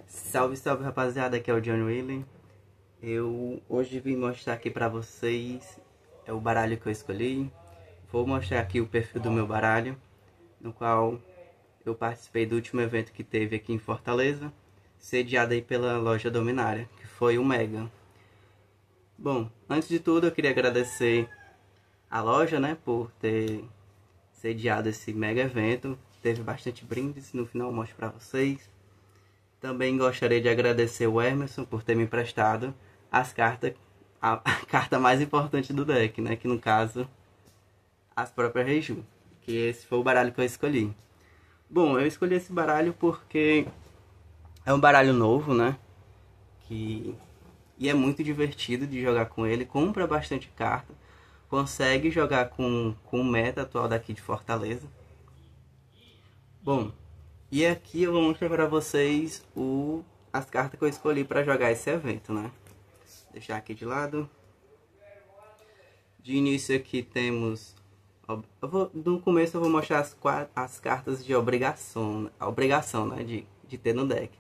Salve, salve rapaziada, aqui é o John Willy. Eu hoje vim mostrar aqui pra vocês o baralho que eu escolhi. Vou mostrar aqui o perfil do meu baralho, no qual eu participei do último evento que teve aqui em Fortaleza, sediado aí pela loja Dominária, que foi o Mega. Bom, antes de tudo eu queria agradecer a loja, né, por ter sediado esse mega evento. Teve bastante brindes, no final eu mostro pra vocês. Também gostaria de agradecer o Emerson por ter me emprestado as cartas, a carta mais importante do deck, né? Que no caso, as próprias Reiju. Que esse foi o baralho que eu escolhi. Bom, eu escolhi esse baralho porque é um baralho novo, né? E é muito divertido de jogar com ele. Compra bastante carta. Consegue jogar com o meta atual daqui de Fortaleza. Bom, e aqui eu vou mostrar para vocês as cartas que eu escolhi para jogar esse evento, né? Deixar aqui de lado. De início aqui temos... no começo eu vou mostrar as cartas de obrigação, a obrigação, né? De ter no deck.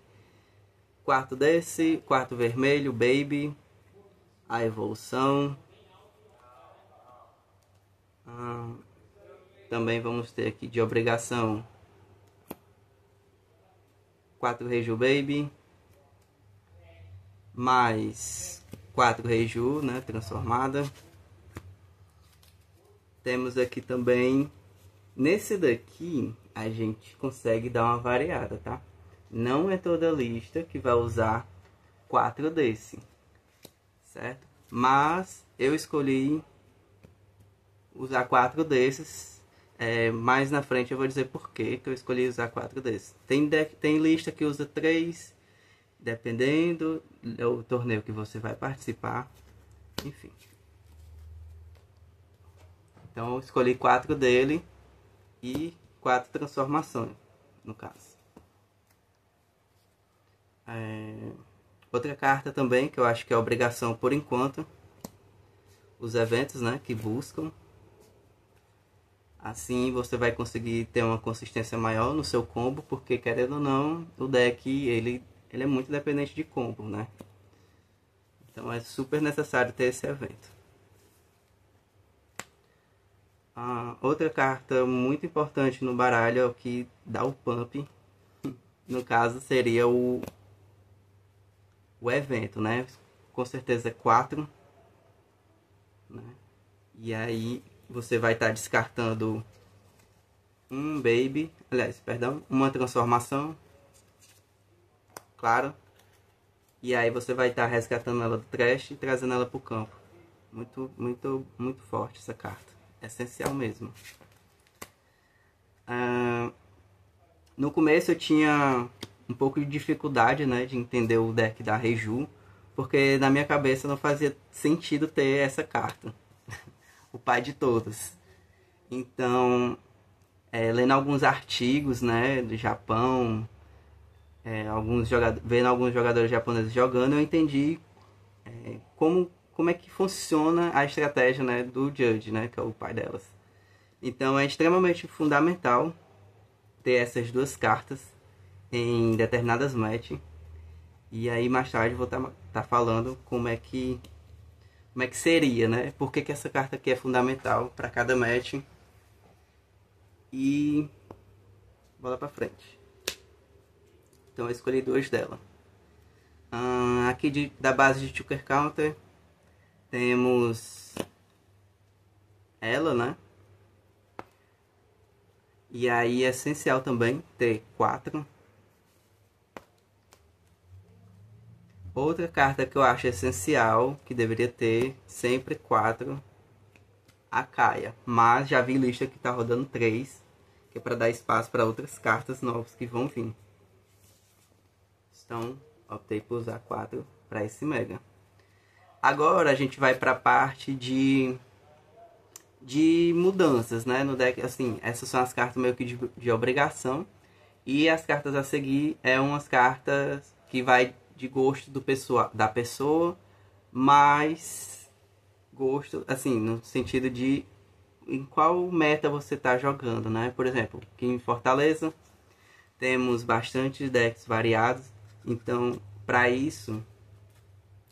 Quarto desse, quarto vermelho, Baby, a evolução. Também vamos ter aqui de obrigação 4 Reiju Baby, mais 4 Reiju, né, transformada. Temos aqui também, nesse daqui, a gente consegue dar uma variada, tá? Não é toda lista que vai usar 4 desse, certo? Mas eu escolhi usar 4 desses. Mais na frente eu vou dizer por que eu escolhi usar 4 desses. Tem lista que usa 3, dependendo do torneio que você vai participar. Enfim. Então eu escolhi 4 dele e 4 transformações, no caso. Outra carta também, que eu acho que é obrigação por enquanto. Os eventos, né, que buscam. Assim você vai conseguir ter uma consistência maior no seu combo, porque querendo ou não, o deck ele é muito dependente de combo, né? Então é super necessário ter esse evento. Outra carta muito importante no baralho é o que dá o pump. No caso seria o evento, né? Com certeza 4. Né? E aí você vai estar descartando um Baby, aliás, perdão, uma transformação, claro. E aí você vai estar resgatando ela do trash e trazendo ela para o campo. Muito, muito, muito forte essa carta. Essencial mesmo. No começo eu tinha um pouco de dificuldade, né, de entender o deck da Reiju, porque na minha cabeça não fazia sentido ter essa carta. O pai de todos. Então, lendo alguns artigos, né, do Japão, vendo alguns jogadores japoneses jogando, eu entendi como é que funciona a estratégia, né, do Judge, né, que é o pai delas. Então é extremamente fundamental ter essas duas cartas em determinadas matches. E aí mais tarde vou estar falando como é que seria, né? Por que essa carta aqui é fundamental para cada match. E bola pra frente. Então eu escolhi 2 dela. Aqui da base de Tucker Counter temos ela, né? E aí é essencial também ter 4. Outra carta que eu acho essencial, que deveria ter sempre 4, a Kaia. Mas já vi lista que tá rodando 3, que é para dar espaço para outras cartas novas que vão vir. Então, optei por usar 4 para esse Mega. Agora a gente vai para a parte de mudanças, né, no deck. Assim, essas são as cartas meio que de obrigação. E as cartas a seguir é umas cartas que vai de gosto da pessoa, mas gosto, assim, no sentido de em qual meta você está jogando, né? Por exemplo, aqui em Fortaleza temos bastante decks variados, Então, para isso,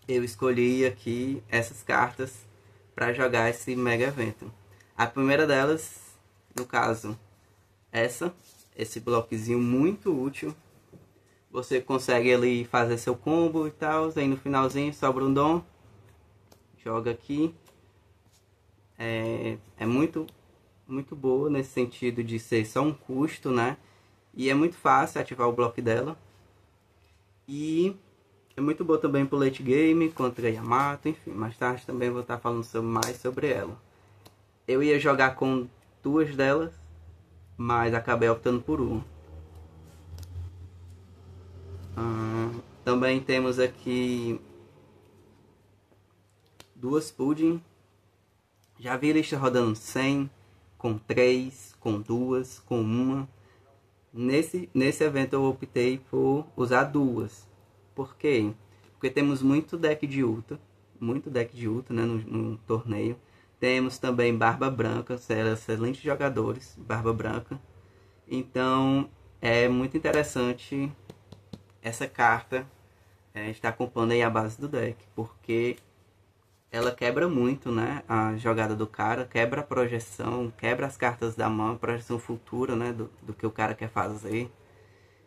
eu escolhi aqui essas cartas para jogar esse mega evento. A primeira delas, no caso, esse bloquezinho muito útil. Você consegue ali fazer seu combo e tal, aí no finalzinho sobra um dom, joga aqui. É muito boa nesse sentido de ser só um custo, né? E é muito fácil ativar o bloco dela. E é muito boa também pro late game, contra Yamato, enfim. Mais tarde também vou estar falando mais sobre ela. Eu ia jogar com duas delas, mas acabei optando por uma. Também temos aqui duas pudding. Já vi lista rodando 100, com 3, com 2, com 1. Nesse evento eu optei por usar duas. Por quê? Porque temos muito deck de Uta, né, no torneio. Temos também Barba Branca, são excelentes jogadores, Barba Branca. Então é muito interessante essa carta estar acompanhando aí a base do deck, porque ela quebra muito, né, a jogada do cara, quebra a projeção, quebra as cartas da mão, a projeção futura, né, do que o cara quer fazer.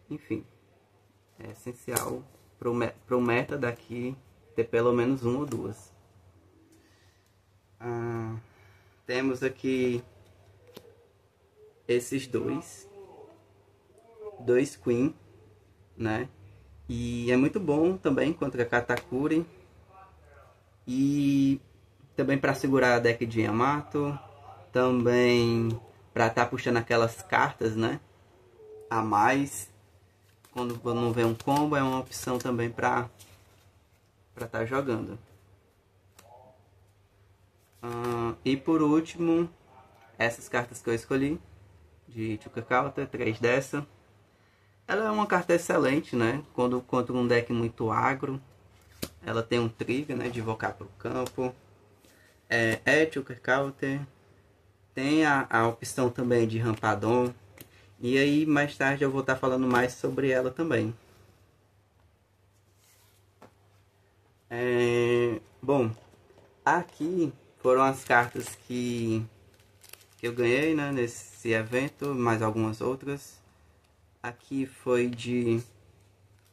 Enfim, é essencial pro meta daqui ter pelo menos uma ou duas. Temos aqui esses dois Queen, né, e é muito bom também contra Katakuri. E também para segurar a deck de Yamato. Também para estar puxando aquelas cartas, né, a mais. Quando não vem um combo, é uma opção também para estar jogando. E por último, essas cartas que eu escolhi. De Chuka Counter, 3 dessa. Ela é uma carta excelente, né, quando contra um deck muito agro. Ela tem um trigger, né, de invocar para o campo. Chuka Counter. Tem a opção também de Rampadon. E aí mais tarde eu vou estar falando mais sobre ela também. Bom, aqui foram as cartas que eu ganhei, né, nesse evento, mais algumas outras. Aqui foi de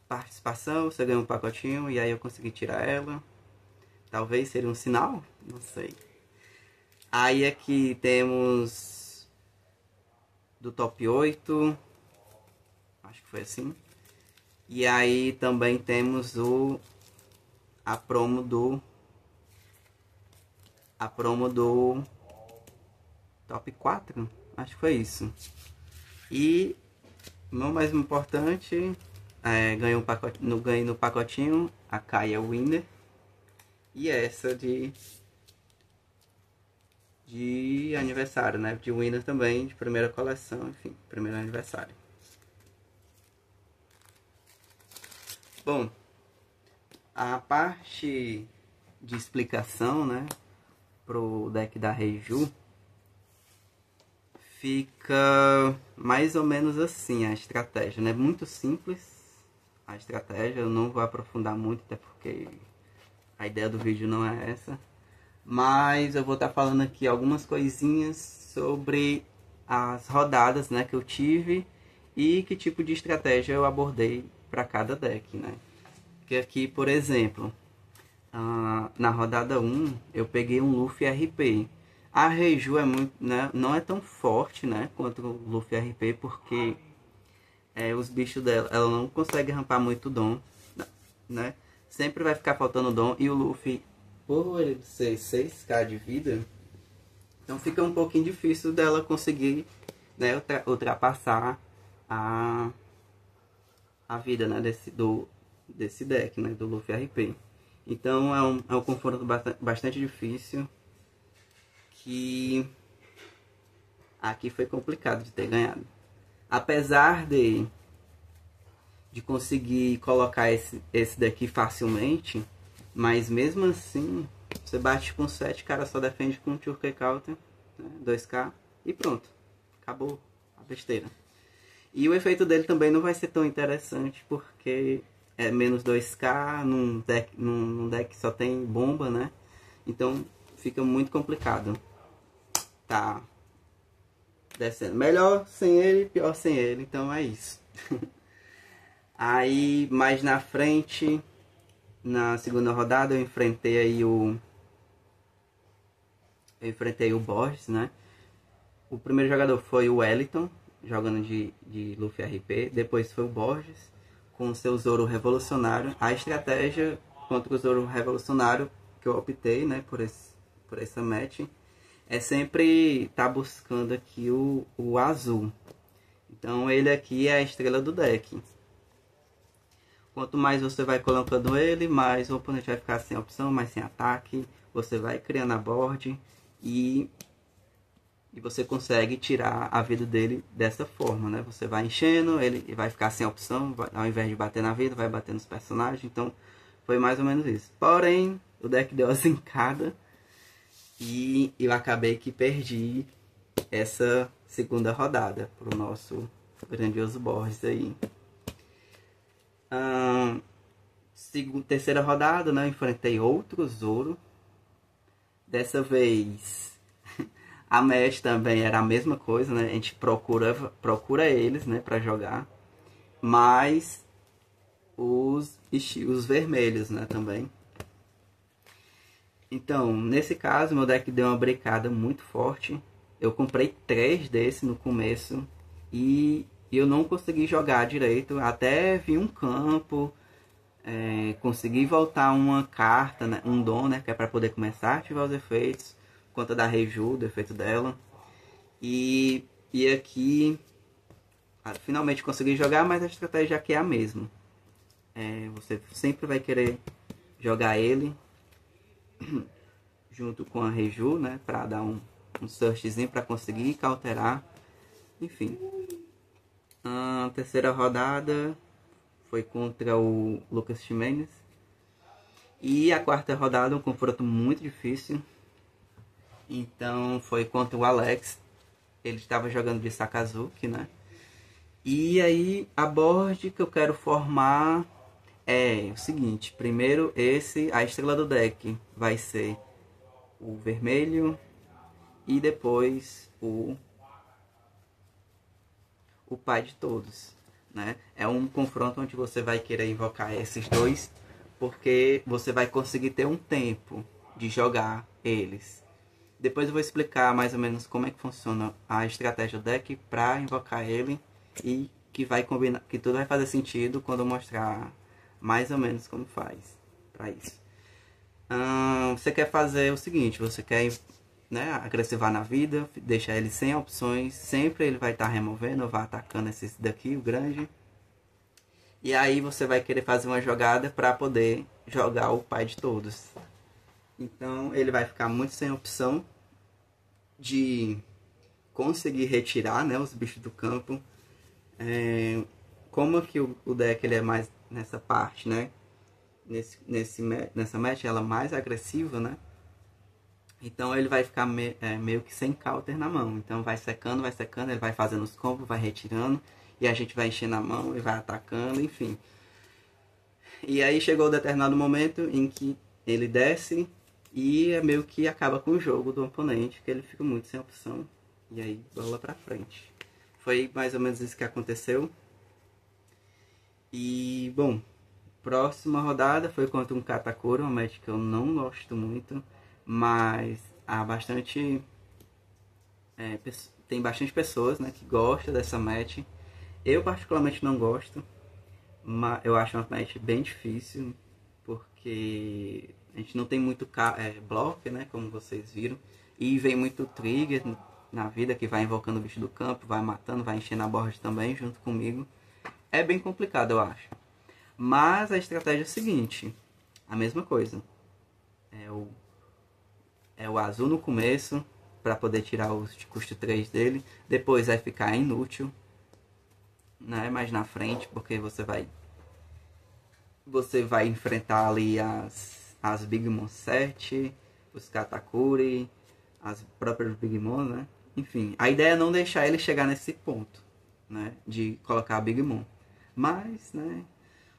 participação, você ganhou um pacotinho e aí eu consegui tirar ela. Talvez seria um sinal, não sei. Aí aqui temos do top 8, acho que foi assim. E aí também temos a promo do top 4, acho que foi isso. E não mais importante, ganhei no pacotinho a Kaia Winner e essa de aniversário, né? De Winner também, de primeira coleção, enfim, primeiro aniversário. Bom, a parte de explicação, né, pro deck da Reiju fica mais ou menos assim a estratégia, né? Muito simples a estratégia, eu não vou aprofundar muito, até porque a ideia do vídeo não é essa. Mas eu vou estar falando aqui algumas coisinhas sobre as rodadas, né, que eu tive e que tipo de estratégia eu abordei para cada deck, né? Que aqui, por exemplo, na rodada 1 eu peguei um Luffy RP. A Reiju é muito, né, não é tão forte, né, quanto o Luffy RP, porque os bichos dela, ela não consegue rampar muito dom, né? Sempre vai ficar faltando dom e o Luffy, por ele ser 6k de vida, então fica um pouquinho difícil dela conseguir, né, ultrapassar a vida, né, desse deck, né, do Luffy RP. Então é um confronto bastante difícil, que aqui foi complicado de ter ganhado. Apesar de conseguir colocar esse daqui facilmente, mas mesmo assim, você bate com 7, cara só defende com Chuka Counter, né, 2k, e pronto, acabou a besteira. E o efeito dele também não vai ser tão interessante, porque é menos 2k, num deck só tem bomba, né? Então fica muito complicado. Tá descendo. Melhor sem ele, pior sem ele, então é isso. Aí mais na frente, na segunda rodada, eu enfrentei o Borges, né? O primeiro jogador foi o Wellington, jogando de Luffy RP. Depois foi o Borges, com o seu Zoro Revolucionário. A estratégia contra o Zoro Revolucionário que eu optei, né, por essa match, é sempre estar buscando aqui o azul. Então ele aqui é a estrela do deck. Quanto mais você vai colocando ele, mais o oponente vai ficar sem opção, mais sem ataque. Você vai criando a board e você consegue tirar a vida dele dessa forma, né? Você vai enchendo, ele vai ficar sem opção, ao invés de bater na vida, vai bater nos personagens. Então foi mais ou menos isso. Porém, o deck deu a zincada e eu acabei que perdi essa segunda rodada pro nosso grandioso Borges aí. Terceira rodada, né, eu enfrentei outro Zoro. Dessa vez a match também era a mesma coisa, né? A gente procura eles, né, para jogar, mas os vermelhos, né, também. Então, nesse caso, meu deck deu uma brecada muito forte. Eu comprei 3 desse no começo e eu não consegui jogar direito. Até vi um campo, consegui voltar uma carta, né, um dom, né, que é para poder começar a ativar os efeitos, conta da Reiju, do efeito dela. E aqui, finalmente consegui jogar, mas a estratégia aqui é a mesma. Você sempre vai querer jogar ele junto com a Reiju, né, para dar um searchzinho para conseguir cauterar. Enfim, a terceira rodada foi contra o Lucas Ximenes. E a quarta rodada, um confronto muito difícil. Então foi contra o Alex. Ele estava jogando de Sakazuki, né? E aí a board que eu quero formar é o seguinte. Primeiro a estrela do deck vai ser o vermelho. E depois o pai de todos, né? É um confronto onde você vai querer invocar esses dois, porque você vai conseguir ter um tempo de jogar eles. Depois eu vou explicar mais ou menos como é que funciona a estratégia do deck para invocar ele e que vai combinar, que tudo vai fazer sentido quando eu mostrar mais ou menos como faz para isso. Você quer fazer o seguinte, você quer, né, agressivar na vida, deixar ele sem opções, sempre ele vai estar removendo ou vai atacando esse daqui, o grande. E aí você vai querer fazer uma jogada para poder jogar o pai de todos. Então ele vai ficar muito sem opção de conseguir retirar, né, os bichos do campo. Como que o deck ele é mais nessa parte, né? Nessa match ela é mais agressiva, né? Então ele vai ficar meio que sem counter na mão. Então vai secando, ele vai fazendo os combos, vai retirando. E a gente vai enchendo a mão e vai atacando, enfim. E aí chegou um determinado momento em que ele desce e meio que acaba com o jogo do oponente, que ele fica muito sem opção. E aí bola pra frente. Foi mais ou menos isso que aconteceu. E, bom, próxima rodada foi contra um Katakura, uma match que eu não gosto muito, mas há bastante... tem bastante pessoas, né, que gostam dessa match. Eu particularmente não gosto, mas eu acho uma match bem difícil, porque a gente não tem muito bloco, né, como vocês viram, e vem muito trigger na vida que vai invocando o bicho do campo, vai matando, vai enchendo a board também junto comigo. É bem complicado, eu acho. Mas a estratégia é a seguinte, a mesma coisa. É o azul no começo, para poder tirar os de custo 3 dele. Depois vai ficar inútil, né, mais na frente, porque você vai enfrentar ali as Big Mom 7, os Katakuri, as próprias Big Mom, né? Enfim, a ideia é não deixar ele chegar nesse ponto, né, de colocar a Big Mom. Mas, né,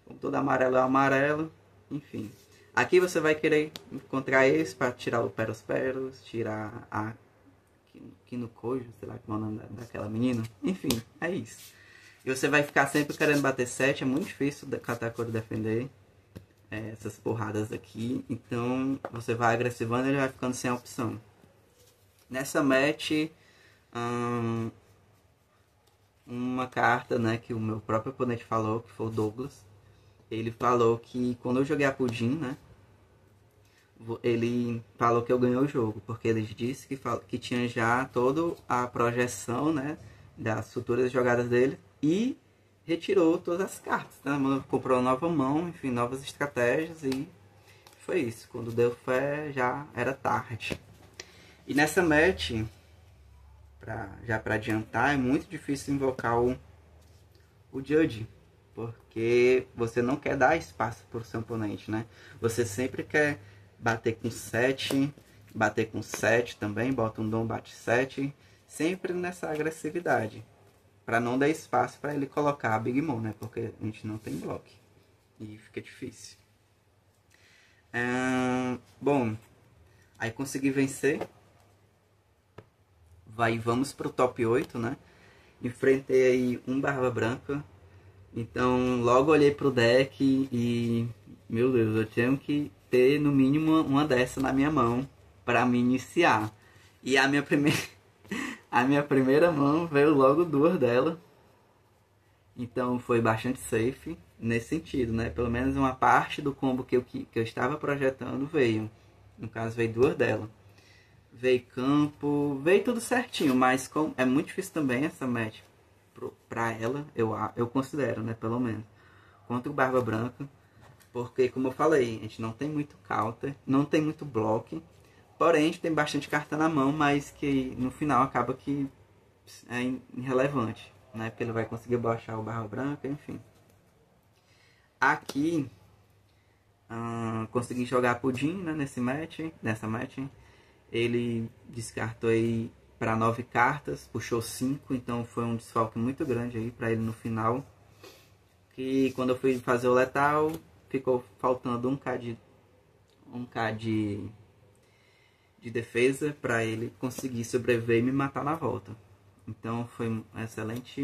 Como todo amarelo é amarelo, enfim. Aqui você vai querer encontrar esse para tirar o Peros, tirar a Kinokojo, sei lá como é o nome daquela menina. Enfim, é isso. E você vai ficar sempre querendo bater 7, é muito difícil da Katakuri defender essas porradas aqui. Então você vai agressivando e ele vai ficando sem opção. Nessa match, uma carta, né, que o meu próprio oponente falou, que foi o Douglas. Ele falou que quando eu joguei a Pudim, né, ele falou que eu ganhei o jogo, porque ele disse que tinha já toda a projeção, né, das futuras jogadas dele e retirou todas as cartas, né? Comprou uma nova mão, enfim, novas estratégias e foi isso. Quando deu fé já era tarde. E nessa match, já para adiantar, é muito difícil invocar o Judge, porque você não quer dar espaço para o seu oponente, né? Você sempre quer bater com 7, bater com 7 também, bota um dom, bate 7, sempre nessa agressividade, para não dar espaço para ele colocar a Big Mom, né? Porque a gente não tem bloco e fica difícil. Bom, aí consegui vencer. Vamos pro top 8, né? Enfrentei aí um Barba Branca. Então logo olhei pro deck e meu Deus, eu tinha que ter no mínimo uma dessa na minha mão para me iniciar. E a minha primeira mão veio logo duas dela. Então foi bastante safe nesse sentido, né? Pelo menos uma parte do combo que eu estava projetando veio. No caso veio duas dela. Veio campo, veio tudo certinho, mas é muito difícil também essa match pra ela, eu considero, né, pelo menos, contra o Barba Branca, porque como eu falei, a gente não tem muito counter, não tem muito bloco, porém a gente tem bastante carta na mão, mas que no final acaba que é irrelevante, né, porque ele vai conseguir baixar o Barba Branca, enfim. Aqui consegui jogar Pudim, né, nessa match. Ele descartou aí para 9 cartas, puxou 5, então foi um desfalque muito grande aí para ele no final. Que quando eu fui fazer o letal, ficou faltando 1k de defesa para ele conseguir sobreviver e me matar na volta. Então foi uma excelente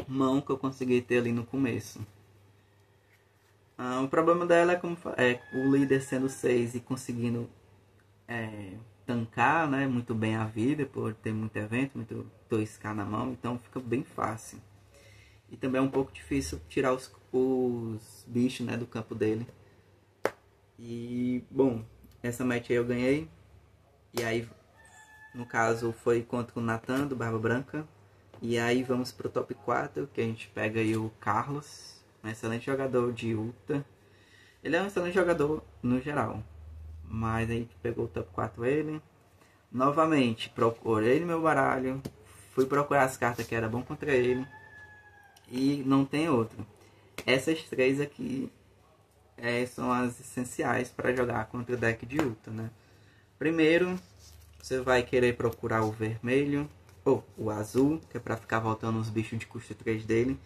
mão que eu consegui ter ali no começo. O problema dela é o líder sendo 6 e conseguindo tancar, né, muito bem a vida, por ter muito evento, muito 2k na mão, então fica bem fácil. E também é um pouco difícil tirar os bichos, né, do campo dele. E, bom, essa match aí eu ganhei. E aí, no caso, foi contra o Nathan, do Barba Branca. E aí vamos pro top 4, que a gente pega aí o Carlos, um excelente jogador de Ulta. Ele é um excelente jogador no geral, mas aí pegou o top 4 ele. Novamente, procurei no meu baralho, fui procurar as cartas que era bom contra ele. E não tem outro. Essas três aqui são as essenciais para jogar contra o deck de Ulta, né? Primeiro, você vai querer procurar o vermelho ou o azul, que é para ficar voltando os bichos de custo 3 dele.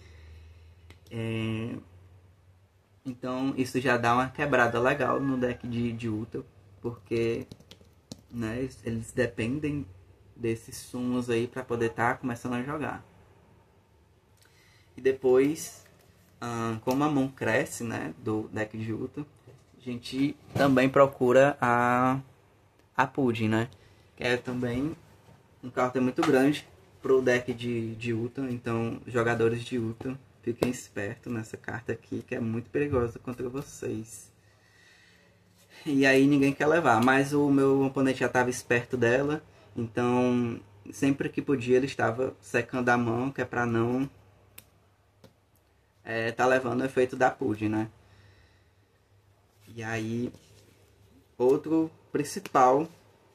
Então isso já dá uma quebrada legal no deck de Ulta, porque, né, eles dependem desses sumos aí para poder estar começando a jogar. E depois, como a mão cresce, né, do deck de Ulta, a gente também procura a Pudim, né, que é também um counter muito grande pro deck de Ulta. Então jogadores de Ulta, fiquem espertos nessa carta aqui, que é muito perigosa contra vocês. E aí ninguém quer levar, mas o meu oponente já estava esperto dela, então sempre que podia ele estava secando a mão, que é para não tá levando o efeito da Pudim, né? E aí outro principal,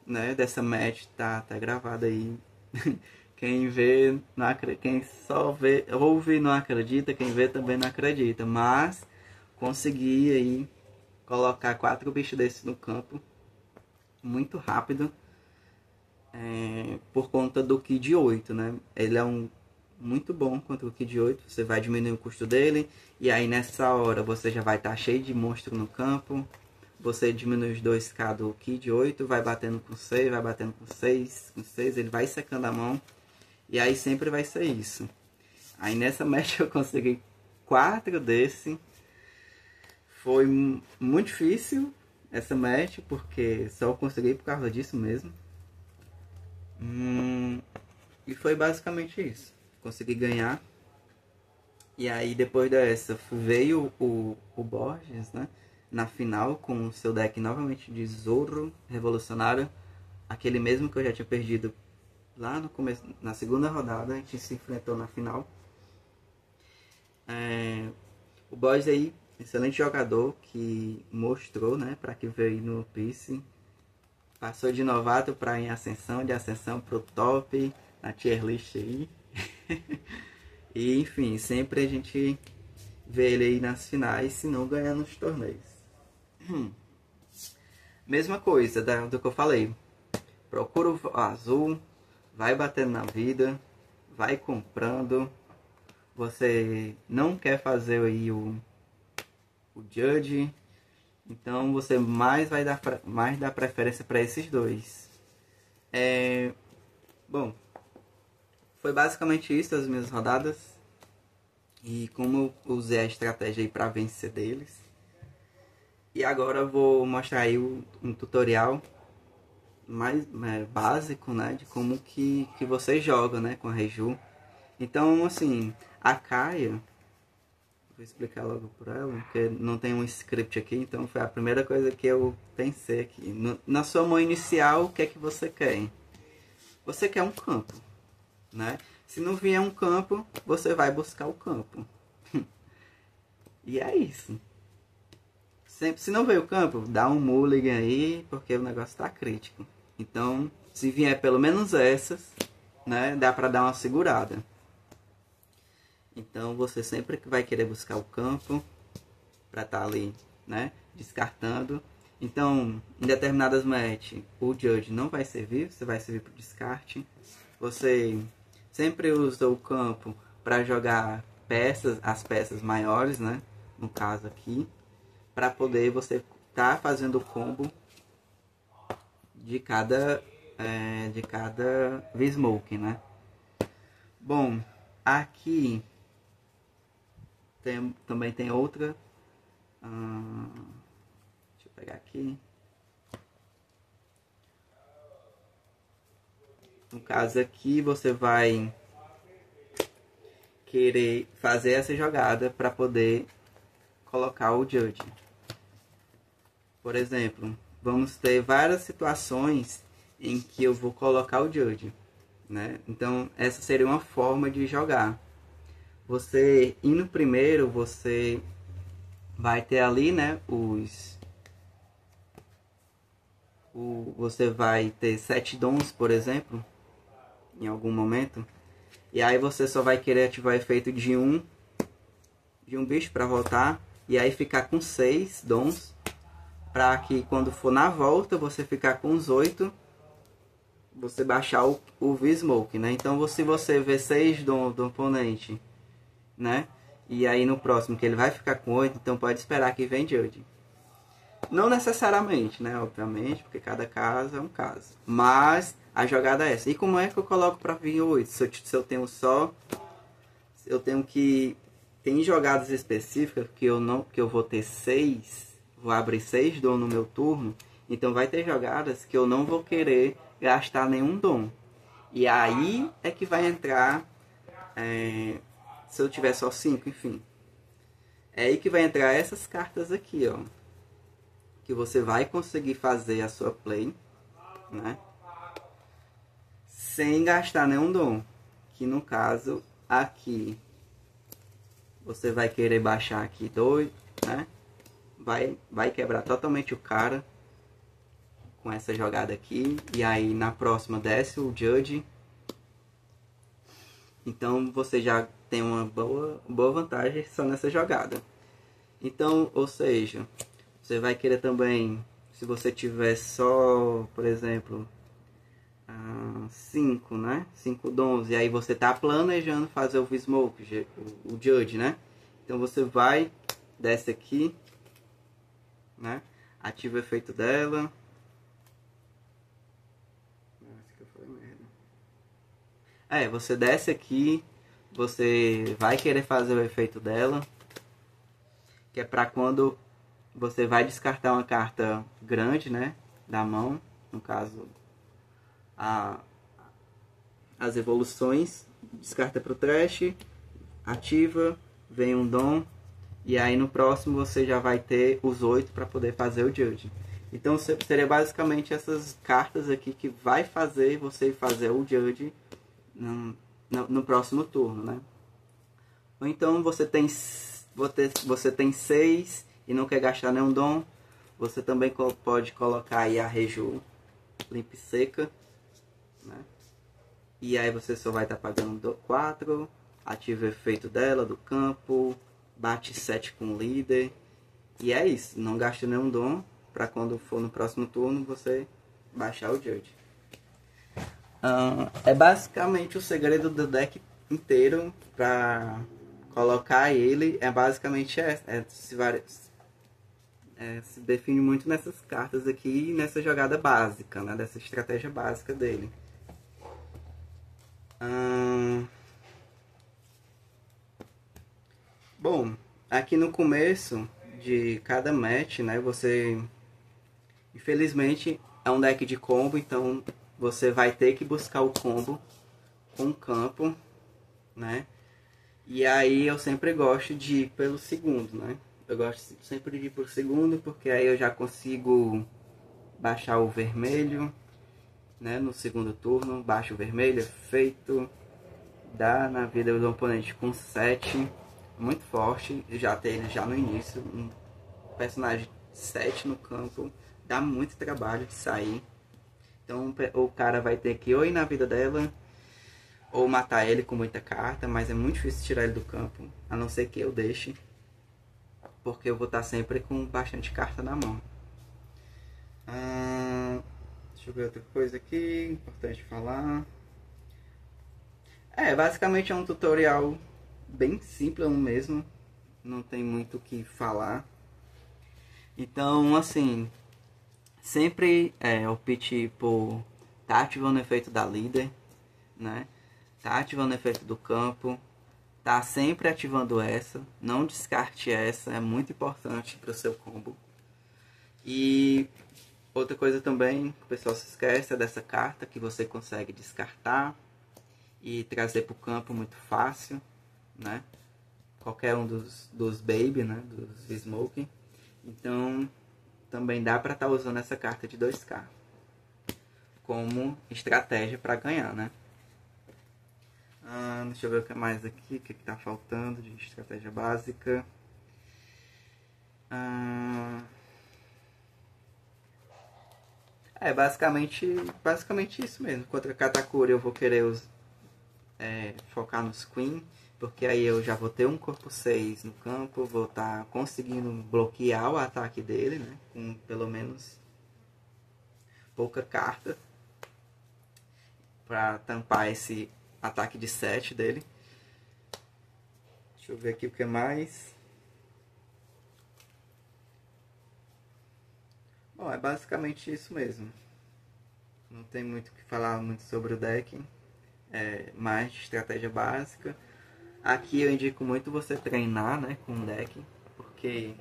né, dessa match tá gravado aí. Quem vê, não acredita, quem só vê, ouve não acredita, quem vê também não acredita. Mas consegui aí colocar 4 bichos desses no campo muito rápido, por conta do Kid 8, né? Ele é um muito bom contra o Ki de 8. Você vai diminuir o custo dele. E aí nessa hora você já vai estar cheio de monstro no campo. Você diminui os 2k do Ki de 8. Vai batendo com 6, vai batendo com 6. Com 6 ele vai secando a mão. E aí sempre vai ser isso. Aí nessa match eu consegui 4 desse. Foi muito difícil essa match, porque só eu consegui por causa disso mesmo. E foi basicamente isso. Consegui ganhar. E aí depois dessa veio o Borges, né? Na final com o seu deck novamente de Zorro Revolucionário. Aquele mesmo que eu já tinha perdido lá no começo, na segunda rodada. A gente se enfrentou na final. O Borges aí, excelente jogador, que mostrou, né, para que veio no Piece. Passou de novato para em ascensão, de ascensão pro top, na tier list aí. E enfim, sempre a gente vê ele aí nas finais, se não ganhar nos torneios. Mesma coisa do que eu falei. Procura o azul, vai batendo na vida, vai comprando. Você não quer fazer aí o Judge, então você mais vai dar preferência para esses dois. Bom, foi basicamente isso as minhas rodadas. E como eu usei a estratégia aí para vencer deles. E agora eu vou mostrar aí um tutorial mais básico, né, de como que você joga, né, com a Reju. Então, assim, a Kaia, vou explicar logo por ela, porque não tem um script aqui, então foi a primeira coisa que eu pensei aqui. Na sua mão inicial, o que é que você quer? Você quer um campo, né? Se não vier um campo, você vai buscar o campo. E é isso. Se não veio o campo, dá um mulligan aí, porque o negócio tá crítico. Então, se vier pelo menos essas, né, dá pra dar uma segurada. Então, você sempre vai querer buscar o campo pra estar ali, né, descartando. Então, em determinadas matches, o Judge não vai servir, você vai servir para descarte. Você sempre usa o campo para jogar peças, as peças maiores, né, no caso aqui, para poder você estar fazendo o combo de cada V-Smoke, né. Bom, aqui também tem outra. Deixa eu pegar aqui. No caso aqui, você vai querer fazer essa jogada para poder colocar o Judge. Por exemplo, vamos ter várias situações em que eu vou colocar o Judge, né? Então, essa seria uma forma de jogar. Você indo primeiro, você vai ter ali, né, você vai ter 7 dons, por exemplo, em algum momento. E aí você só vai querer ativar o efeito de um bicho para voltar. E aí ficar com 6 dons. Para que quando for na volta, você ficar com os 8. Você baixar o V-Smoke, né? Então se você vê 6 dons do oponente, né? E aí no próximo que ele vai ficar com 8, então pode esperar que vem Judge. Não necessariamente, né? Obviamente, porque cada caso é um caso. Mas a jogada é essa. E como é que eu coloco para vir 8? Se eu tenho só... Eu tenho que... Tem jogadas específicas que eu vou ter 6. Vou abrir 6 dom no meu turno. Então vai ter jogadas que eu não vou querer gastar nenhum dom. E aí é que vai entrar... se eu tiver só 5, enfim. É aí que vai entrar essas cartas aqui, ó. Que você vai conseguir fazer a sua play, né? Sem gastar nenhum dom. Que no caso, aqui, você vai querer baixar aqui 2, né? Vai quebrar totalmente o cara com essa jogada aqui. E aí na próxima desce o Judge. Então você já tem uma boa vantagem só nessa jogada. Então, ou seja, você vai querer também, se você tiver só, por exemplo, 5, né? 5 dons. E aí você tá planejando fazer o V-Smoke, o Judge, né? Então você vai, desce aqui, né? Ativa o efeito dela. Você desce aqui, você vai querer fazer o efeito dela, que é pra quando você vai descartar uma carta grande, né, da mão, no caso as evoluções, descarta pro trash, ativa, vem um dom, e aí no próximo você já vai ter os 8 para poder fazer o Judge. Então seria basicamente essas cartas aqui que vai fazer você fazer o Judge no próximo turno, né? Ou então você tem 6 e não quer gastar nenhum dom, você também pode colocar aí a Reju limpa e seca, né? E aí você só vai estar pagando 4, ativa o efeito dela do campo, bate 7 com o líder, e é isso, não gasta nenhum dom para quando for no próximo turno você baixar o Judge. É basicamente o segredo do deck inteiro para colocar ele, é basicamente se define muito nessas cartas aqui e nessa jogada básica, né, dessa estratégia básica dele. Bom, aqui no começo de cada match, né, você infelizmente é um deck de combo, então você vai ter que buscar o combo com o campo, né? E aí eu sempre gosto de ir pelo segundo, né? Eu gosto sempre de ir pelo segundo, porque aí eu já consigo baixar o vermelho, né? No segundo turno, baixo o vermelho, efeito, dá na vida do oponente com 7, muito forte, já tem ele já no início, um personagem 7 no campo, dá muito trabalho de sair. Então o cara vai ter que ou ir na vida dela, ou matar ele com muita carta, mas é muito difícil tirar ele do campo, a não ser que eu deixe, porque eu vou estar sempre com bastante carta na mão. Deixa eu ver outra coisa aqui, importante falar. Basicamente é um tutorial bem simples mesmo, não tem muito o que falar. Então, assim, sempre opte por tá ativando o efeito da líder, né? Tá ativando o efeito do campo, tá sempre ativando essa, não descarte essa, é muito importante para o seu combo. E outra coisa também que o pessoal se esquece é dessa carta que você consegue descartar e trazer para o campo muito fácil, né? Qualquer um dos Baby, né? Dos Smoke. Então também dá para estar usando essa carta de 2k como estratégia para ganhar, né? Deixa eu ver o que mais aqui, o que está faltando de estratégia básica. Basicamente isso mesmo. Contra Katakuri eu vou querer focar nos Queen, porque aí eu já vou ter um corpo 6 no campo, vou estar conseguindo bloquear o ataque dele, né, com pelo menos pouca carta, para tampar esse ataque de 7 dele. Deixa eu ver aqui o que mais. Bom, é basicamente isso mesmo. Não tem muito o que falar muito sobre o deck. É mais de estratégia básica. Aqui eu indico muito você treinar, né, com o deck, porque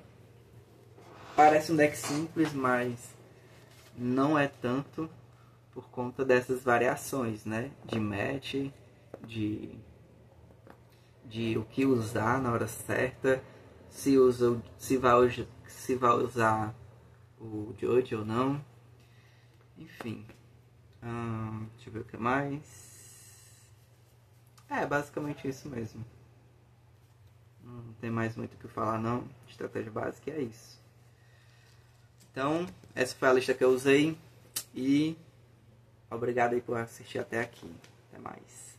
parece um deck simples, mas não é tanto por conta dessas variações, né, de match, de o que usar na hora certa, se vai usar o Judge ou não, enfim. Deixa eu ver o que mais. Basicamente isso mesmo. Não tem mais muito o que falar não. Estratégia básica é isso. Então, essa foi a lista que eu usei. E obrigado aí por assistir até aqui. Até mais.